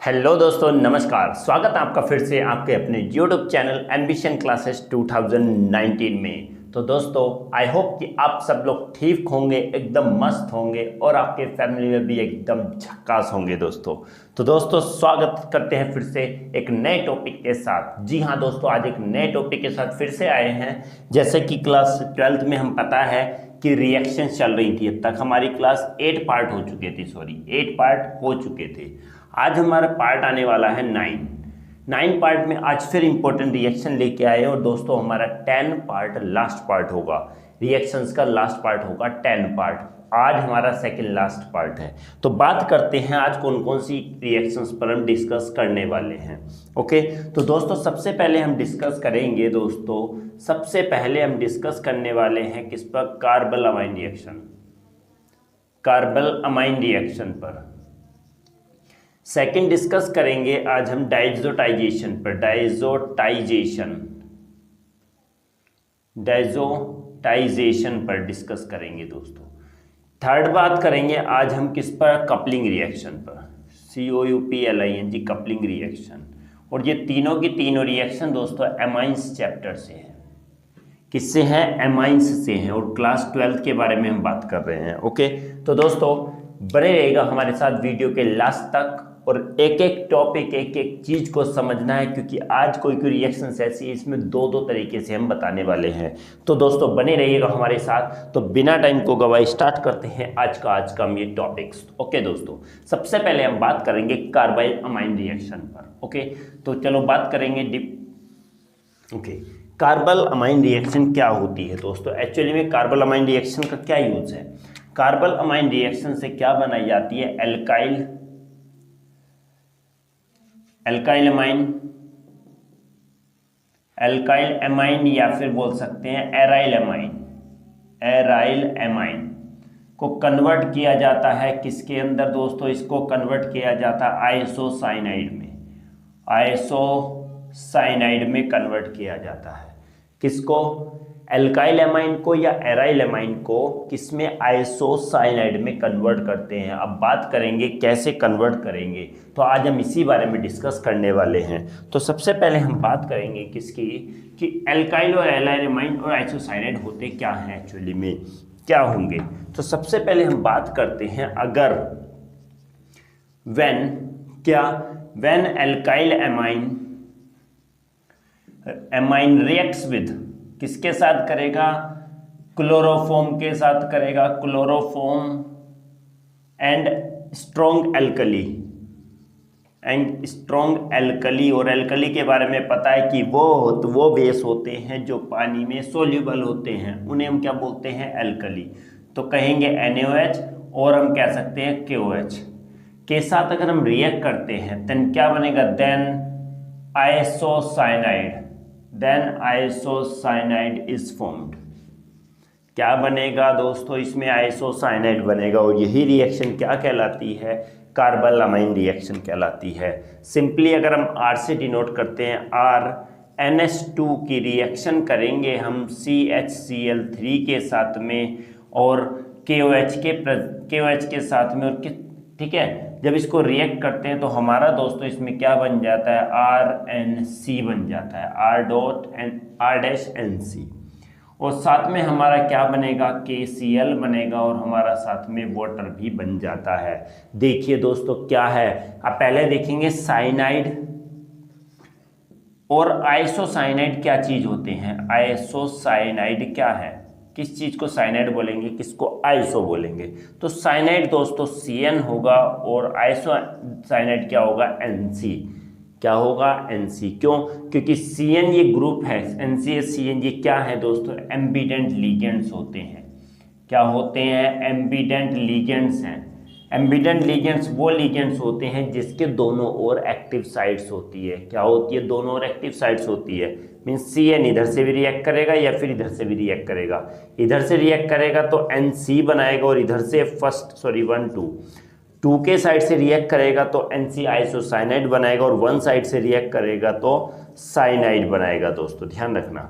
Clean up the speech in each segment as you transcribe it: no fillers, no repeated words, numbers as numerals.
Hello दोस्तों, नमस्कार। स्वागत है आपका फिर से आपके अपने यूट्यूब चैनल एम्बिशन क्लासेस 2019 में। तो दोस्तों, आई होप कि आप सब लोग ठीक होंगे, एकदम मस्त होंगे और आपके फैमिली में भी एकदम झक्कास होंगे दोस्तों। तो दोस्तों, स्वागत करते हैं फिर से एक नए टॉपिक के साथ। जी हाँ दोस्तों, आज एक नए टॉपिक के साथ फिर से आए हैं। जैसे कि क्लास 12th में हम पता है कि रिएक्शन चल रही थी। अब तक हमारी क्लास 8 पार्ट हो चुके थे, 8 पार्ट हो चुके थे। आज हमारा पार्ट आने वाला है 9 पार्ट में आज फिर इंपॉर्टेंट रिएक्शन लेके आए। और दोस्तों, हमारा 10 पार्ट लास्ट पार्ट होगा, रिएक्शंस का लास्ट पार्ट होगा 10 पार्ट। आज हमारा सेकंड लास्ट पार्ट है। तो बात करते हैं आज कौन कौन सी रिएक्शंस पर हम डिस्कस करने वाले हैं। ओके, तो दोस्तों सबसे पहले हम डिस्कस करेंगे सबसे पहले हम डिस्कस करने वाले हैं किस पर? कार्बल अमाइन रिएक्शन पर। सेकंड डिस्कस करेंगे आज हम डाइजोटाइजेशन पर, डाइजोटाइजेशन पर डिस्कस करेंगे दोस्तों। थर्ड बात करेंगे आज हम किस पर? कपलिंग रिएक्शन पर, COUPLING कपलिंग रिएक्शन। और ये तीनों की तीनों रिएक्शन दोस्तों एमाइंस चैप्टर से है। किससे हैं? एमाइंस से हैं। और क्लास 12th के बारे में हम बात कर रहे हैं। ओके, तो दोस्तों बने रहेगा हमारे साथ वीडियो के लास्ट तक और एक एक टॉपिक, एक एक चीज को समझना है, क्योंकि आज कोई रिएक्शंस ऐसी है इसमें दो तरीके से हम बताने वाले हैं। तो दोस्तों बने रहिएगा हमारे साथ। तो बिना टाइम को गवाए स्टार्ट करते हैं आज का हम ये टॉपिक्स। ओके दोस्तों, सबसे पहले हम बात करेंगे कार्बाइल अमाइन रिएक्शन पर। ओके, तो चलो बात करेंगे कार्बल अमाइन रिएक्शन क्या होती है दोस्तों। एक्चुअली में कार्बल अमाइन रिएक्शन का क्या यूज है? कार्बल अमाइन रिएक्शन से क्या बनाई जाती है? एल्काइल अमाइन या फिर बोल सकते हैं एराइल अमाइन को कन्वर्ट किया जाता है किसके अंदर दोस्तों? इसको कन्वर्ट किया जाता है आइसोसाइनाइड में कन्वर्ट किया जाता है। किसको? एल्काइल अमाइन को या एराइल अमाइन को किसमें? आइसोसाइनाइड में कन्वर्ट करते हैं। अब बात करेंगे कैसे कन्वर्ट करेंगे, तो आज हम इसी बारे में डिस्कस करने वाले हैं। तो सबसे पहले हम बात करेंगे किसकी कि एल्काइल और एराइल अमाइन और आइसोसाइनाइड होते क्या हैं, एक्चुअली में क्या होंगे। तो सबसे पहले हम बात करते हैं अगर when alkyl amine reacts with किसके साथ करेगा? क्लोरोफॉर्म के साथ करेगा। Chloroform and strong alkali. और एल्कली के बारे में पता है कि वो बेस होते हैं जो पानी में सोल्यूबल होते हैं, उन्हें हम क्या बोलते हैं? एल्कली। तो कहेंगे NaOH और हम कह सकते हैं KOH के साथ अगर हम रिएक्ट करते हैं देन क्या बनेगा? Then isocyanide is formed. क्या बनेगा दोस्तों? इसमें आइसोसाइनाइड बनेगा। और यही रिएक्शन क्या कहलाती है? कार्बल अमाइन रिएक्शन कहलाती है। सिंपली अगर हम R से डिनोट करते हैं, RNH2 की रिएक्शन करेंगे हम CHCl3 के साथ में और KOH के साथ में। और ठीक है, जब इसको रिएक्ट करते हैं तो हमारा दोस्तों इसमें क्या बन जाता है? RNC बन जाता है, R'(NC). और साथ में हमारा क्या बनेगा? KCl बनेगा और हमारा साथ में वाटर भी बन जाता है। देखिए दोस्तों क्या है, अब पहले देखेंगे साइनाइड और आइसोसाइनाइड क्या चीज होते हैं। आइसोसाइनाइड क्या है? किस चीज को साइनाइड बोलेंगे, किसको आइसो बोलेंगे? तो साइनाइड दोस्तों CN होगा और आइसोसाइनाइड क्या होगा? NC। क्या होगा? NC। क्यों? क्योंकि CN ये ग्रुप है, NCHCN ये क्या है दोस्तों? एम्बिडेंट लिगेंड्स होते हैं। क्या होते हैं? एम्बिडेंट लिगेंड्स हैं। एम्बिडेंट लिगेंड्स वो लिगेंड्स होते हैं जिसके दोनों ओर एक्टिव साइट्स होती है। क्या होती है? दोनों ओर एक्टिव साइट्स होती है। मीन्स CN इधर से भी रिएक्ट करेगा या फिर इधर से भी रिएक्ट करेगा। इधर से रिएक्ट करेगा तो NC बनाएगा और इधर से 2 के साइड से रिएक्ट करेगा तो NC आइसोसाइनाइड बनाएगा और 1 साइड से रिएक्ट करेगा तो साइनाइड बनाएगा। दोस्तों ध्यान रखना,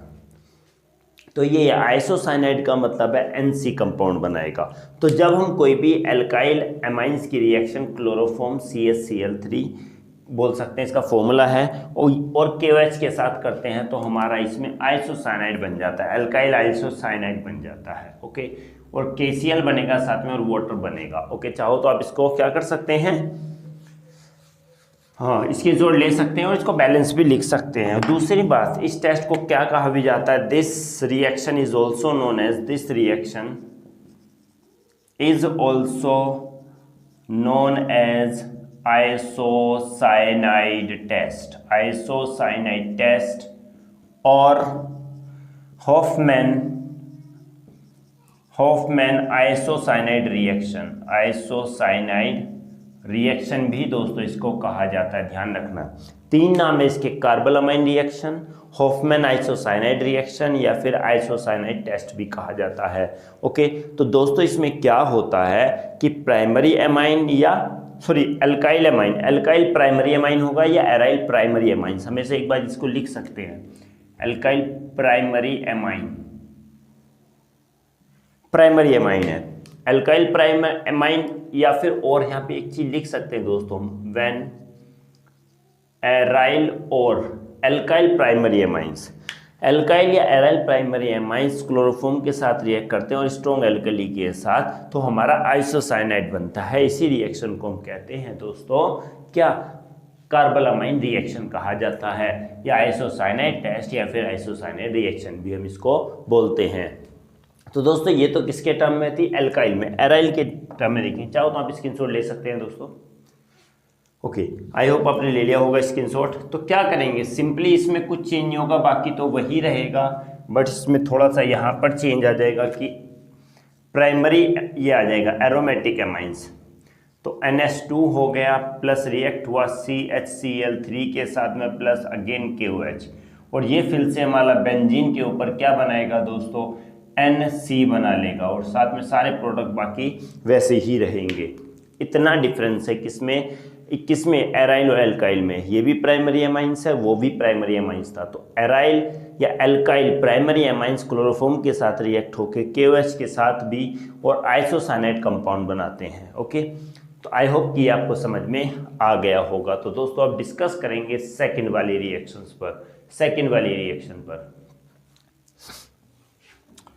तो ये आइसोसाइनाइड का मतलब है NC कंपाउंड बनाएगा। तो जब हम कोई भी एल्काइल अमाइंस की रिएक्शन क्लोरोफॉर्म CHCl3 बोल सकते हैं, इसका फॉर्मूला है। और KOH के साथ करते हैं तो हमारा इसमें आइसोसाइनाइड बन जाता है, अल्काइल आइसोसाइनाइड बन जाता है। ओके, और KCl बनेगा साथ में और वाटर बनेगा। ओके, चाहो तो आप इसको क्या कर सकते हैं, हाँ, इसकी जोड़ ले सकते हैं और इसको बैलेंस भी लिख सकते हैं। दूसरी बात, इस टेस्ट को क्या कहा भी जाता है, this reaction is also known as, this reaction is also known as isocyanide test, isocyanide test और Hoffman isocyanide reaction, isocyanide reaction भी दोस्तों इसको कहा जाता है, ध्यान रखना। 3 नाम है इसके, कार्बोलामाइन रिएक्शन, हॉफमैन आइसोसाइनाइड रिएक्शन या फिर आइसोसाइनाइड टेस्ट भी कहा जाता है। ओके, तो दोस्तों इसमें क्या होता है कि प्राइमरी एमाइन या alkyl amine, alkyl primary amine होगा या एराइल प्राइमरी एमाइन, हमें से एक बार इसको लिख सकते हैं, अल्काइल प्राइमरी एमाइन है, अल्काइल प्राइमरी एमाइन, या फिर और यहाँ पे एक चीज लिख सकते हैं दोस्तों, व्हेन एराइल और अल्काइल प्राइमरी एमाइंस, अल्काइल या एराइल प्राइमरी एमाइंस क्लोरोफॉर्म के साथ रिएक्ट करते हैं और स्ट्रॉन्ग एल्कली के साथ, तो हमारा आइसोसाइनाइड बनता है। इसी रिएक्शन को हम कहते हैं दोस्तों क्या, कार्बोलामाइन रिएक्शन कहा जाता है, या आइसोसाइनाइड टेस्ट या फिर आइसोसाइनाइड रिएक्शन भी हम इसको बोलते हैं। तो दोस्तों ये तो किसके टर्म में थी, एल्काइल में। एराइल के टर्म में देखें, चाहो तो आप स्क्रीनशॉट ले सकते हैं दोस्तों। ओके, आई होप आपने ले लिया होगा स्क्रीनशॉट। तो क्या करेंगे, सिंपली इसमें कुछ चेंज नहीं होगा, बाकी तो वही रहेगा, बट इसमें थोड़ा सा यहाँ पर चेंज आ जाएगा कि प्राइमरी ये आ जाएगा एरोमेटिक एमाइंस, तो NH2 हो गया, प्लस रिएक्ट हुआ CHCl3 के साथ में प्लस अगेन KOH, और ये फिर से हमारा बेंजीन के ऊपर क्या बनाएगा दोस्तों, NC बना लेगा, और साथ में सारे प्रोडक्ट बाकी वैसे ही रहेंगे। इतना डिफरेंस है किसमें, 21 में एराइल और एल्काइल में, ये भी प्राइमरी एमाइंस है, वो भी प्राइमरी एमाइंस था। तो एराइल या एल्काइल प्राइमरी एमाइंस क्लोरोफॉर्म के साथ रिएक्ट होकर KOH के साथ भी और आइसोसाइनाइड कंपाउंड बनाते हैं। ओके, तो आई होप कि आपको समझ में आ गया होगा। तो दोस्तों अब डिस्कस करेंगे सेकंड वाली रिएक्शंस पर, सेकंड वाली रिएक्शन पर।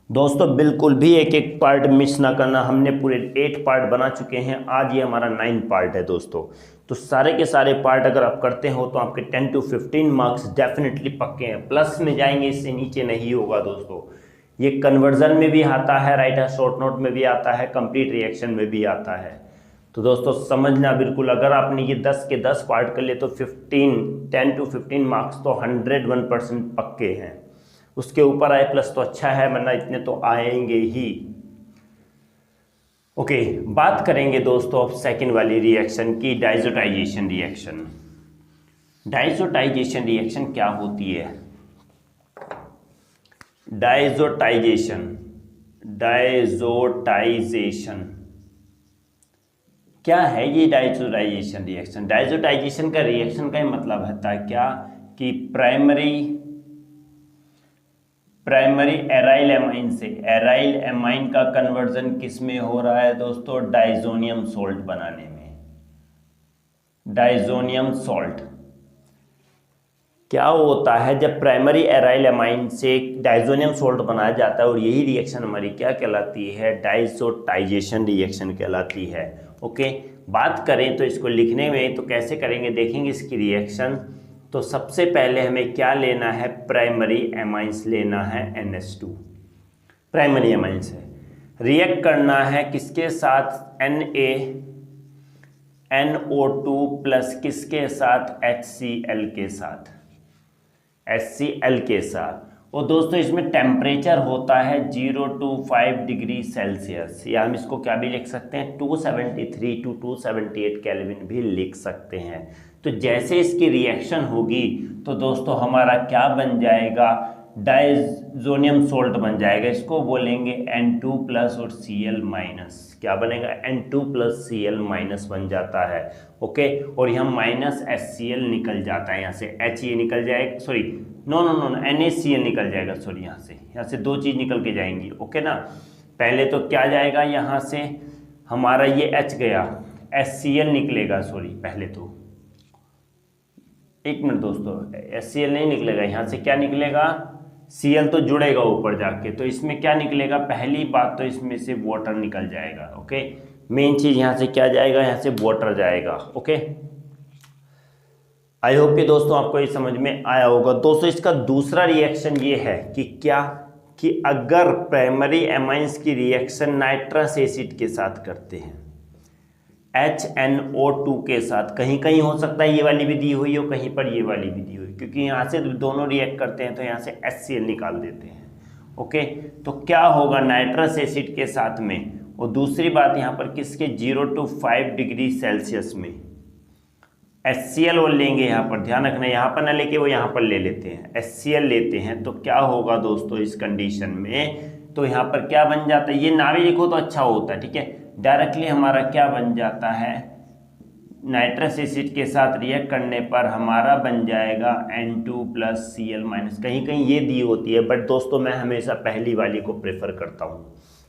दोस्तों बिल्कुल भी एक एक पार्ट मिस ना करना, हमने पूरे 8 पार्ट बना चुके हैं, आज ये हमारा 9 पार्ट है दोस्तों। तो सारे के सारे पार्ट अगर आप करते हो तो आपके 10 to 15 मार्क्स डेफिनेटली पक्के हैं, प्लस में जाएंगे, इससे नीचे नहीं होगा दोस्तों। ये कन्वर्जन में भी आता है, राइट है, शॉर्ट नोट में भी आता है, कंप्लीट रिएक्शन में भी आता है। तो दोस्तों समझना बिल्कुल, अगर आपने ये 10 के 10 पार्ट कर लिए तो 10 to 15 मार्क्स तो 101% पक्के हैं। उसके ऊपर आए प्लस तो अच्छा है, वरना इतने तो आएंगे ही। ओके, बात करेंगे दोस्तों अब सेकंड वाली रिएक्शन की, डाइजोटाइजेशन रिएक्शन। डाइजोटाइजेशन रिएक्शन क्या होती है, डाइजोटाइजेशन क्या है ये डाइजोटाइजेशन रिएक्शन। डाइजोटाइजेशन का रिएक्शन का मतलब होता है क्या कि प्राइमरी एराइल एमाइन से एराइल एमाइन का कन्वर्जन किस में हो रहा है दोस्तों, डाइजोनियम सॉल्ट बनाने में। डाइजोनियम सॉल्ट क्या होता है, जब प्राइमरी एराइल एमाइन से डाइजोनियम सॉल्ट बनाया जाता है, और यही रिएक्शन हमारी क्या कहलाती है, डाइजोटाइजेशन रिएक्शन कहलाती है। ओके, बात करें तो इसको लिखने में तो कैसे करेंगे, देखेंगे इसकी रिएक्शन। तो सबसे पहले हमें क्या लेना है, प्राइमरी एमाइंस लेना है, NH2 प्राइमरी एमाइंस है, रिएक्ट करना है किसके साथ, NaNO2 प्लस किसके साथ, HCl के साथ, HCl के साथ। और दोस्तों इसमें टेम्परेचर होता है 0 to 5 डिग्री सेल्सियस, या हम इसको क्या भी लिख सकते हैं, 273 to 278 केल्विन भी लिख सकते हैं। तो जैसे इसकी रिएक्शन होगी तो दोस्तों हमारा क्या बन जाएगा, डाइजोनियम सॉल्ट बन जाएगा, इसको बोलेंगे N2 प्लस और Cl माइनस, क्या बनेगा, N2 प्लस Cl माइनस बन जाता है। ओके, और यहाँ माइनस HCl निकल जाता है, यहाँ से H ये निकल जाएगा, सॉरी नो NaCl निकल जाएगा, सॉरी यहाँ से 2 चीज़ निकल के जाएंगी। ओके ना, पहले तो क्या जाएगा, यहाँ से हमारा ये H गया, HCl निकलेगा, सॉरी पहले तो एक मिनट दोस्तों, HCl नहीं निकलेगा, यहाँ से क्या निकलेगा, Cl तो जुड़ेगा ऊपर जाके, तो इसमें क्या निकलेगा, पहली बात तो इसमें से वाटर निकल जाएगा। ओके, मेन चीज यहाँ से क्या जाएगा, यहाँ से वाटर जाएगा। ओके, आई होप कि दोस्तों आपको ये समझ में आया होगा। दोस्तों इसका दूसरा रिएक्शन ये है कि क्या, कि अगर प्राइमरी एमाइंस की रिएक्शन नाइट्रस एसिड के साथ करते हैं, HNO2 के साथ, कहीं कहीं हो सकता है ये वाली भी दी हुई हो, कहीं पर ये वाली भी दी हुई, क्योंकि यहाँ से दोनों रिएक्ट करते हैं तो यहाँ से HCl निकाल देते हैं। ओके, तो क्या होगा नाइट्रस एसिड के साथ में, और दूसरी बात यहाँ पर किसके 0 to 5 डिग्री सेल्सियस में HCl वो लेंगे, यहाँ पर ध्यान रखना, यहाँ पर ना लेके वो यहाँ पर ले लेते हैं, HCl लेते हैं, तो क्या होगा दोस्तों इस कंडीशन में, तो यहाँ पर क्या बन जाता है, ये ना भी लिखो तो अच्छा होता है, ठीक है, डायरेक्टली हमारा क्या बन जाता है, नाइट्रस एसिड के साथ रिएक्ट करने पर हमारा बन जाएगा N2 + Cl-, कहीं कहीं ये दी होती है, बट दोस्तों मैं हमेशा पहली वाली को प्रेफर करता हूँ।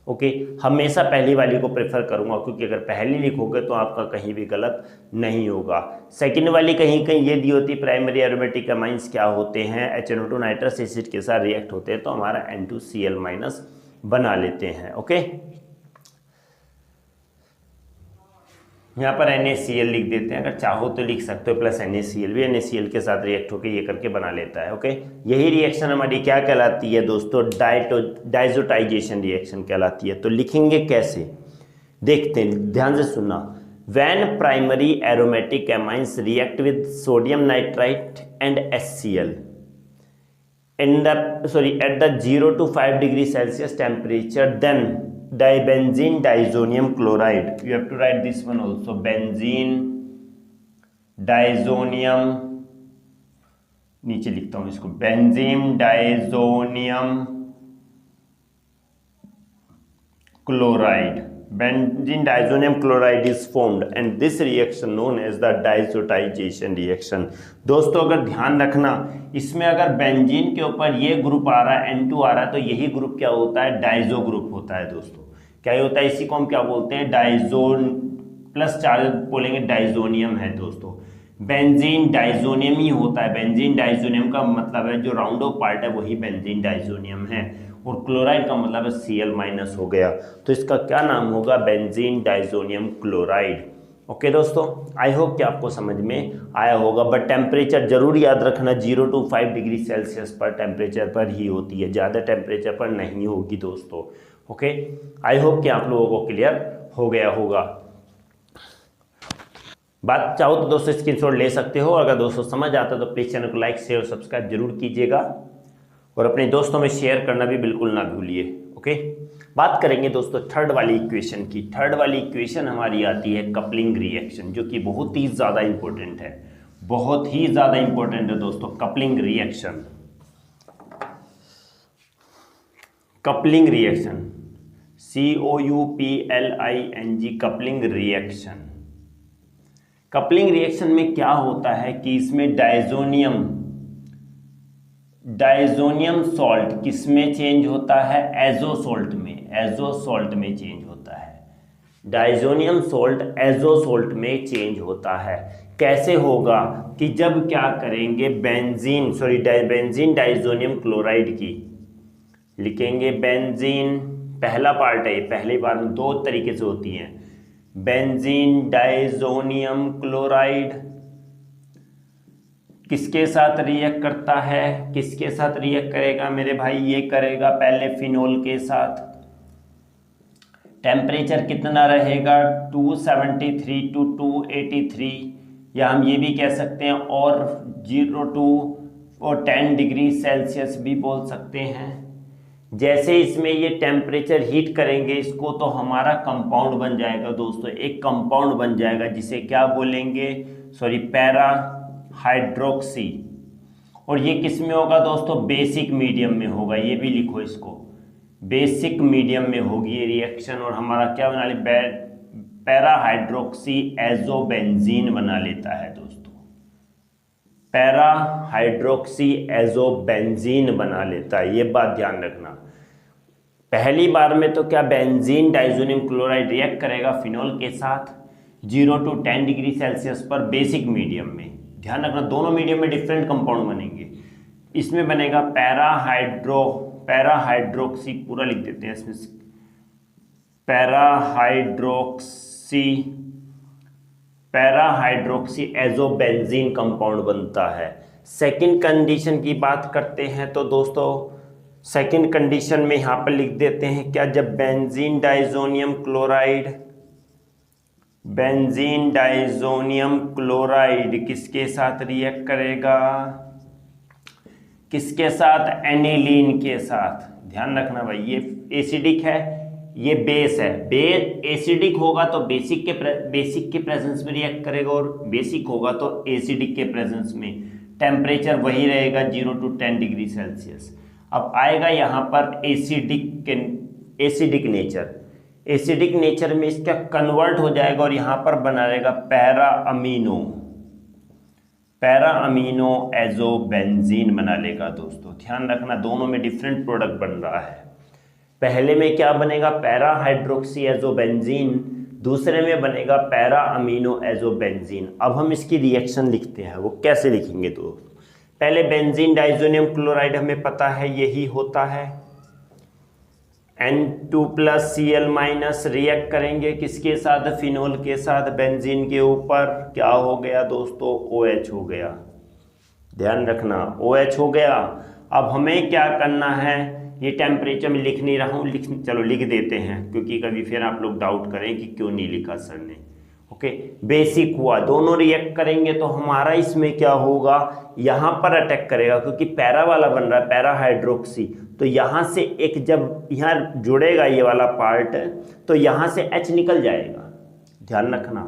ओके, हमेशा पहली वाली को प्रेफर करूंगा, क्योंकि अगर पहली लिखोगे तो आपका कहीं भी गलत नहीं होगा। सेकंड वाली कहीं कहीं ये दी होती, प्राइमरी एरोमेटिक अमाइंस क्या होते हैं, HNO2 नाइट्रस एसिड के साथ रिएक्ट होते हैं तो हमारा N2Cl- बना लेते हैं। ओके, यहाँ पर NaCl लिख देते हैं, अगर चाहो तो लिख सकते हो प्लस NaCl भी, NaCl के साथ रिएक्ट होकर ये करके बना लेता है। ओके, यही रिएक्शन हमारी क्या कहलाती है दोस्तों, डाइजोटाइजेशन रिएक्शन कहलाती है। तो लिखेंगे कैसे, देखते हैं, ध्यान से सुनना। When primary aromatic amines react with sodium nitrite and HCl at the 0 to 5 degree Celsius temperature, then dibenzene diazonium chloride, you have to write this one also, benzene diazonium, नीचे लिखता हूं इसको, benzene diazonium chloride, benzene diazonium chloride is formed and this reaction known as the diazotization reaction। दोस्तों अगर ध्यान रखना, इसमें अगर बेंजीन के ऊपर ये ग्रुप आ रहा है, N2 आ रहा है, तो यही ग्रुप क्या होता है, डाइजो ग्रुप होता है। दोस्तों क्या होता है, इसी को हम क्या बोलते हैं, डाइजोन प्लस चार्ज बोलेंगे, डाइजोनियम है दोस्तों, बेंजीन डाइजोनियम ही होता है। बेंजीन डाइजोनियम का मतलब है जो राउंड ऑफ पार्ट है वही बेंजीन डाइजोनियम है, और क्लोराइड का मतलब है Cl- हो गया, तो इसका क्या नाम होगा, बेंजीन डाइजोनियम क्लोराइड। ओके दोस्तों, आई होप कि आपको समझ में आया होगा, बट टेम्परेचर जरूर याद रखना 0 to 5 डिग्री सेल्सियस पर टेम्परेचर पर ही होती है, ज़्यादा टेम्परेचर पर नहीं होगी दोस्तों। ओके, आई होप कि आप लोगों को क्लियर हो गया होगा। बात चाहो तो दोस्तों स्क्रीनशॉट ले सकते हो, अगर दोस्तों समझ आता तो प्लीज़ चैनल को लाइक शेयर और सब्सक्राइब जरूर कीजिएगा, और अपने दोस्तों में शेयर करना भी बिल्कुल ना भूलिए। ओके, बात करेंगे दोस्तों थर्ड वाली इक्वेशन की। थर्ड वाली इक्वेशन हमारी आती है कपलिंग रिएक्शन, जो कि बहुत ही ज़्यादा इंपॉर्टेंट है, बहुत ही ज़्यादा इंपॉर्टेंट है दोस्तों, coupling reaction. Coupling reaction, COUPLING, coupling reaction. Coupling reaction में क्या होता है कि इसमें डाइजोनियम सॉल्ट किस में चेंज होता है, एजो सॉल्ट में चेंज होता है। डाइजोनियम सॉल्ट एजो सॉल्ट में चेंज होता है। कैसे होगा कि जब क्या करेंगे, बेंजीन डाइजोनियम क्लोराइड की लिखेंगे, बेंजीन पहला पार्ट है, पहली बार में दो तरीके से होती है, बेंजीन डाइजोनियम क्लोराइड किसके साथ रिएक्ट करता है, किसके साथ रिएक्ट करेगा मेरे भाई, ये करेगा पहले फिनोल के साथ। टेम्परेचर कितना रहेगा, 273 to 283, या हम ये भी कह सकते हैं और 0 to 10 डिग्री सेल्सियस भी बोल सकते हैं। जैसे इसमें ये टेम्परेचर हीट करेंगे इसको, तो हमारा कंपाउंड बन जाएगा दोस्तों, एक कंपाउंड बन जाएगा जिसे क्या बोलेंगे, पैरा हाइड्रोक्सी। और ये किस में होगा दोस्तों, बेसिक मीडियम में होगा, ये भी लिखो इसको, बेसिक मीडियम में होगी ये रिएक्शन, और हमारा क्या बना ले, पैरा हाइड्रोक्सी एजोबेंजीन बना लेता है दोस्तों, पैरा हाइड्रोक्सी एजोबेंजीन बना लेता है। ये बात ध्यान रखना, पहली बार में तो क्या, बेंजीन डाइजोनियम क्लोराइड रिएक्ट करेगा फिनोल के साथ 0 to 10 डिग्री सेल्सियस पर बेसिक मीडियम में। ध्यान रखना दोनों मीडियम में डिफरेंट कंपाउंड बनेंगे। इसमें बनेगा पैराहाइड्रोक्सी, पूरा लिख देते हैं इसमें, पैराहाइड्रोक्सी एजोबेंजीन कंपाउंड बनता है। सेकंड कंडीशन की बात करते हैं तो दोस्तों सेकंड कंडीशन में यहां पर लिख देते हैं क्या, जब बेंजीन डाइजोनियम क्लोराइड किसके साथ रिएक्ट करेगा, किसके साथ, एनिलीन के साथ। ध्यान रखना भाई ये एसिडिक है, ये बेस है, बेस एसिडिक होगा तो बेसिक के प्रेजेंस में रिएक्ट करेगा, और बेसिक होगा तो एसिडिक के प्रेजेंस में। टेम्परेचर वही रहेगा 0 to 10 डिग्री सेल्सियस। अब आएगा यहाँ पर एसिडिक नेचर में इसका कन्वर्ट हो जाएगा और यहाँ पर बना रहेगा पैरा अमीनो एजोबेंजीन बना लेगा दोस्तों। ध्यान रखना दोनों में डिफरेंट प्रोडक्ट बन रहा है। पहले में क्या बनेगा, पैरा हाइड्रोक्सी एजोबेंजीन, दूसरे में बनेगा पैरा अमीनो एजोबेंजीन। अब हम इसकी रिएक्शन लिखते हैं, वो कैसे लिखेंगे दोस्तों। पहले बेंजीन डाइजोनियम क्लोराइड हमें पता है यही होता है, N2+Cl- रिएक्ट करेंगे किसके साथ, फिनोल के साथ, बेंजीन के ऊपर क्या हो गया दोस्तों, OH हो गया। ध्यान रखना OH हो गया। अब हमें क्या करना है, ये टेम्परेचर में लिख नहीं रहा हूँ, चलो लिख देते हैं क्योंकि कभी फिर आप लोग डाउट करें कि क्यों नहीं लिखा सर ने। ओके, बेसिक हुआ, दोनों रिएक्ट करेंगे तो हमारा इसमें क्या होगा, यहाँ पर अटैक करेगा क्योंकि पैरा वाला बन रहा है पैरा हाइड्रोक्सी, तो यहाँ से एक जब यहाँ जुड़ेगा ये वाला पार्ट तो यहाँ से H निकल जाएगा। ध्यान रखना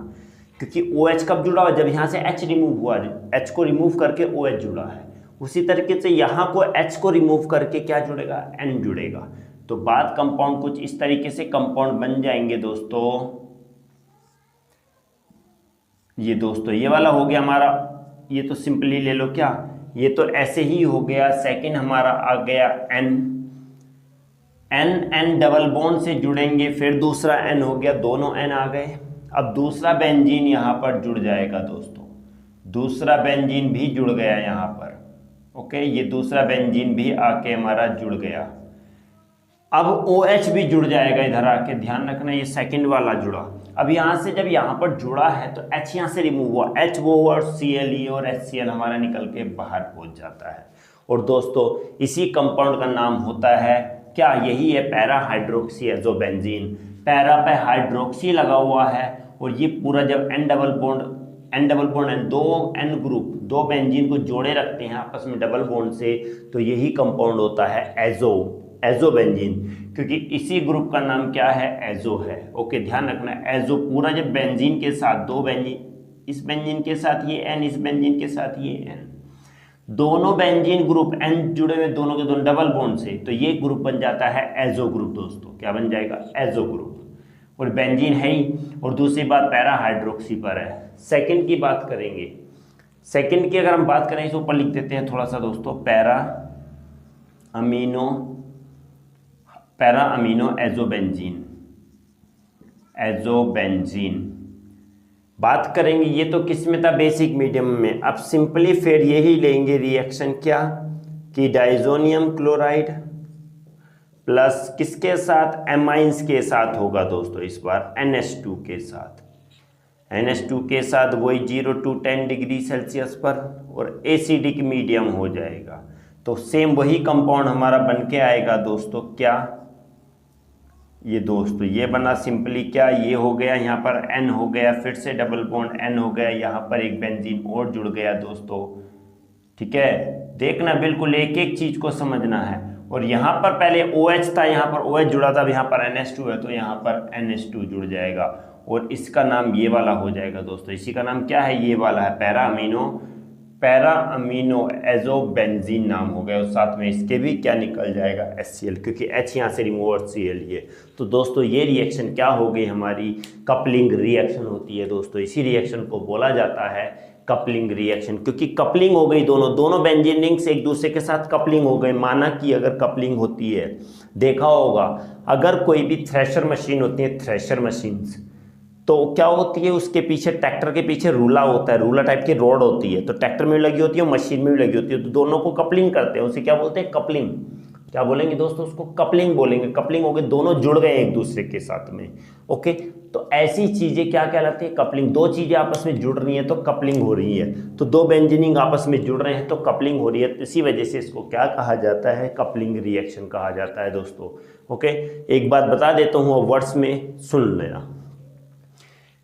क्योंकि OH कब जुड़ा हुआ, जब यहाँ से H रिमूव हुआ, H को रिमूव करके OH जुड़ा है। उसी तरीके से यहाँ को H को रिमूव करके क्या जुड़ेगा, N जुड़ेगा। तो बात कंपाउंड कुछ इस तरीके से कंपाउंड बन जाएंगे दोस्तों। ये दोस्तों ये वाला हो गया हमारा, ये तो सिंपली ले लो क्या, ये तो ऐसे ही हो गया। सेकंड हमारा आ गया N डबल बॉन्ड से जुड़ेंगे, फिर दूसरा N हो गया, दोनों N आ गए। अब दूसरा बेंजीन यहाँ पर जुड़ जाएगा दोस्तों, दूसरा बेंजीन भी जुड़ गया यहाँ पर। ओके, ये दूसरा बेंजीन भी आके हमारा जुड़ गया। अब OH भी जुड़ जाएगा इधर आके। ध्यान रखना ये सेकंड वाला जुड़ा। अब यहाँ से जब यहाँ पर जुड़ा है तो H यहाँ से रिमूव हुआ, H वो और Cl और HCl हमारा निकल के बाहर पहुंच जाता है। और दोस्तों इसी कंपाउंड का नाम होता है क्या, यही है पैरा हाइड्रोक्सी एजोबेंजीन। पैरा पे हाइड्रोक्सी लगा हुआ है और ये पूरा जब N डबल बॉन्ड दो N ग्रुप, दो बेंजीन को जोड़े रखते हैं आपस में डबल बॉन्ड से, तो यही कंपाउंड होता है एजोबेंजीन, क्योंकि इसी ग्रुप का नाम क्या है, एजो है। ओके, ध्यान रखना एजो पूरा जब बेंजीन के साथ, दो बेंजीन, इस बेंजीन के साथ ये N, इस बेंजीन के साथ ये N, दोनों बेंजीन ग्रुप N जुड़े हुए दोनों के दोनों डबल बॉन्ड से, तो ये ग्रुप बन जाता है एजो ग्रुप दोस्तों। क्या बन जाएगा, एजो ग्रुप। और बेंजीन है ही, और दूसरी बात पैरा हाइड्रोक्सी पर है। सेकंड की बात करेंगे, सेकंड की अगर हम बात करें तो ऊपर लिख देते हैं थोड़ा सा दोस्तों, पैरा अमीनो एजोबेंजीन बात करेंगे। ये तो किस में था, बेसिक मीडियम में। अब सिंपली फिर यही लेंगे रिएक्शन क्या, कि डाइजोनियम क्लोराइड प्लस किसके साथ, एमाइंस के साथ होगा दोस्तों। इस बार NH2 के साथ, NH2 के साथ वही 0 to 10 डिग्री सेल्सियस पर, और एसिडिक मीडियम हो जाएगा। तो सेम वही कंपाउंड हमारा बन के आएगा दोस्तों, क्या, ये दोस्तों ये बना सिंपली क्या, ये हो गया, यहाँ पर N हो गया, फिर से डबल बॉन्ड N हो गया, यहाँ पर एक बेंजीन और जुड़ गया दोस्तों। ठीक है, देखना बिल्कुल एक एक चीज को समझना है। और यहाँ पर पहले OH था, यहाँ पर OH जुड़ा था, अब यहाँ पर NH2 है तो यहाँ पर NH2 जुड़ जाएगा, और इसका नाम ये वाला हो जाएगा दोस्तों। इसी का नाम क्या है, ये वाला है पैरा अमीनो एजोबेंजीन नाम हो गया, और साथ में इसके भी क्या निकल जाएगा, HCl, क्योंकि H यहाँ से रिमूव और Cl ये। तो दोस्तों ये रिएक्शन क्या हो गई, हमारी कपलिंग रिएक्शन होती है दोस्तों। इसी रिएक्शन को बोला जाता है कपलिंग रिएक्शन, क्योंकि कपलिंग हो गई, दोनों बेंजीन रिंग्स एक दूसरे के साथ कपलिंग हो गई। माना कि अगर कपलिंग होती है, देखा होगा अगर कोई भी थ्रेशर मशीन होती है, थ्रेशर मशीन्स, तो क्या होती है, उसके पीछे ट्रैक्टर के पीछे रूला होता है, रूला टाइप की रॉड होती है, तो ट्रैक्टर में भी लगी होती है, मशीन में भी लगी होती है, तो दोनों को कपलिंग करते हैं, उसे क्या बोलते हैं, कपलिंग। क्या बोलेंगे दोस्तों, उसको कपलिंग बोलेंगे। कपलिंग हो गई, दोनों जुड़ गए एक दूसरे के साथ में। ओके, तो ऐसी चीजें क्या कहलाती है, कपलिंग। दो चीजें आपस में जुड़ रही है तो कपलिंग हो रही है, तो दो बेंजीनिंग आपस में जुड़ रहे हैं तो कपलिंग हो रही है, इसी वजह से इसको क्या कहा जाता है, कपलिंग रिएक्शन कहा जाता है दोस्तों। ओके, एक बात बता देता हूँ, वर्ड्स में सुन लेना।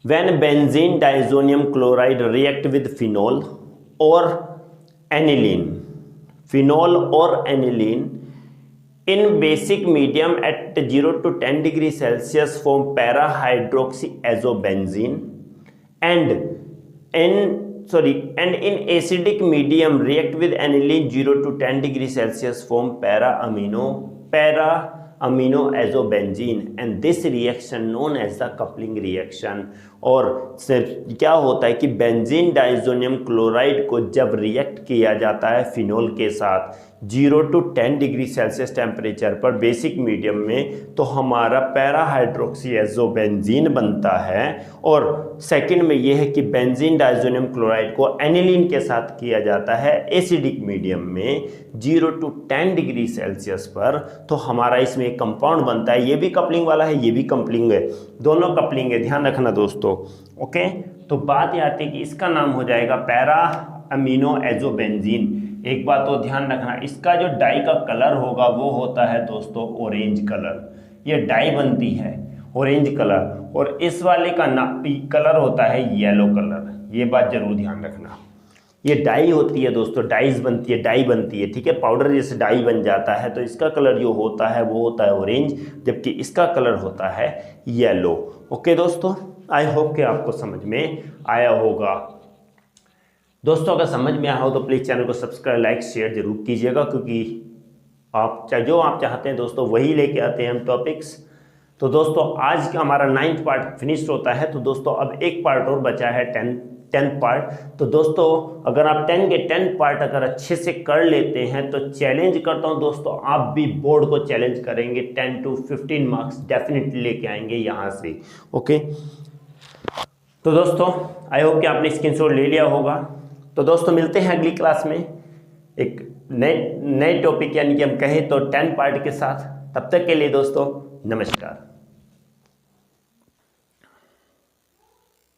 When benzene diazonium chloride react with phenol or aniline, phenol or aniline in basic medium at 0 to 10 degree Celsius form para-hydroxyazobenzene, and in acidic medium react with aniline 0 to 10 degree Celsius form para-aminoazobenzene, and this reaction known as the coupling reaction। और क्या होता है कि benzene diazonium chloride को जब react किया जाता है फिनोल के साथ 0 to 10 डिग्री सेल्सियस टेम्परेचर पर बेसिक मीडियम में, तो हमारा पैराहाइड्रोक्सीएज़ोबेंजीन बनता है। और सेकंड में यह है कि बेंजीन डाइजोनियम क्लोराइड को एनिलीन के साथ किया जाता है एसिडिक मीडियम में 0 to 10 डिग्री सेल्सियस पर, तो हमारा इसमें एक कंपाउंड बनता है। ये भी कपलिंग वाला है, ये भी कपलिंग है, दोनों कपलिंग है, ध्यान रखना दोस्तों। ओके, तो बात ये आती है कि इसका नाम हो जाएगा पैरा अमीनो एजोबेंजीन। एक बात तो ध्यान रखना, इसका जो डाई का कलर होगा वो होता है दोस्तों ऑरेंज कलर। ये डाई बनती है ऑरेंज कलर, और इस वाले का कलर होता है येलो कलर। ये बात जरूर ध्यान रखना। ये डाई होती है दोस्तों, डाइज बनती है, डाई बनती है, ठीक है, पाउडर जैसे डाई बन जाता है, तो इसका कलर जो होता है वो होता है ऑरेंज, जबकि इसका कलर होता है येलो। ओके दोस्तों, आई होप कि आपको समझ में आया होगा। दोस्तों अगर समझ में आया हो तो प्लीज़ चैनल को सब्सक्राइब, लाइक, शेयर जरूर कीजिएगा, क्योंकि आप जो आप चाहते हैं दोस्तों वही लेके आते हैं हम टॉपिक्स। तो दोस्तों आज का हमारा 9th पार्ट फिनिश होता है, तो दोस्तों अब एक पार्ट और बचा है 10th पार्ट। तो दोस्तों अगर आप 10 के 10 पार्ट अगर अच्छे से कर लेते हैं तो चैलेंज करता हूं दोस्तों, आप भी बोर्ड को चैलेंज करेंगे, 10 to 15 मार्क्स डेफिनेटली लेके आएंगे यहाँ से। ओके, तो दोस्तों आई होप कि आपने स्क्रीनशॉट ले लिया होगा। तो दोस्तों मिलते हैं अगली क्लास में एक नए टॉपिक, यानी कि हम कहें तो 10 पार्ट के साथ। तब तक के लिए दोस्तों नमस्कार।